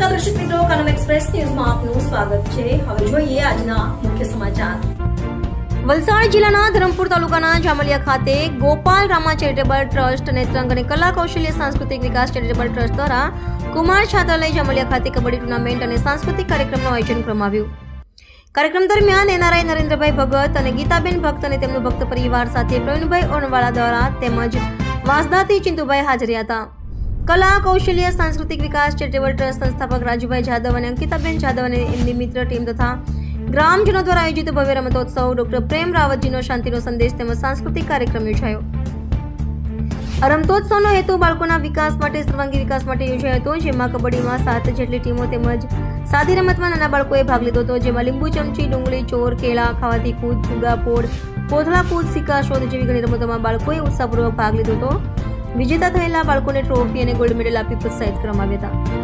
નમસ્કાર દર્શક મિત્રો, કનમ એક્સપ્રેસ ન્યૂઝમાં આપનું સ્વાગત છે। હવે જોઈએ આજના મુખ્ય સમાચાર। વલસાડ જિલ્લાના ધરમપુર તાલુકાના જામલિયા ખાતે ગોપાલ રામા ચેરિટેબલ ટ્રસ્ટ, નેત્રંગ અને કલા કૌશલ્ય સાંસ્કૃતિક વિકાસ ચેરિટેબલ ટ્રસ્ટ દ્વારા કુમાર છાત્રાલય જામલિયા ખાતે કબડ્ડી ટુર્નામેન્ટ અને સાંસ્કૃતિક કાર્યક્રમનું આયોજન કરવામાં આવ્યું। કાર્યક્રમ દરમિયાન એનઆરઆઈ નરેન્દ્રભાઈ ભગત અને ગીતાબેન ભક્ત અને તેમનું ભક્ત પરિવાર સાથે પ્રવીણભાઈ ઓણવાળા દ્વારા તેમજ વાસદાથી ચિંતુભાઈ હાજર હતા। કલા કૌશલ્ય સાંસ્કૃતિક વિકાસ ચેરિટેબલ ટ્રસ્ટ સંસ્થાપક રાજુભાઈ જાદવ અને અંકિતાબેન જાદવ અને એમની મિત્ર ટીમ તથા ગ્રામજનો દ્વારા આયોજિત ભવ્ય રમતોત્સવ ડોક્ટર પ્રેમ રાવતજીનો શાંતિનો સંદેશ તેમજ સાંસ્કૃતિક કાર્યક્રમ યોજાયો। આ રમતોત્સવનો હેતુ બાળકોના વિકાસ માટે, સર્વાંગી વિકાસ માટે યોજાયો હતો, જેમાં કબડ્ડીમાં 7 જેટલી ટીમો તેમજ સાદી રમતમાં નાના બાળકોએ ભાગ લીધો હતો, જેમાં લીંબુ ચમચી, ડુંગળી ચોર, કેળા ખાવાથી કૂદ, ફુગા ફોડ, કોથળા કૂદ, સિક્કા શોધ જેવી ઘણી રમતોમાં બાળકોએ ઉત્સાહપૂર્વક ભાગ લીધો હતો। વિજેતા થયેલા બાળકોને ટ્રોફી અને ગોલ્ડ મેડલ આપી પ્રોત્સાહિત કરવામાં આવ્યા હતા।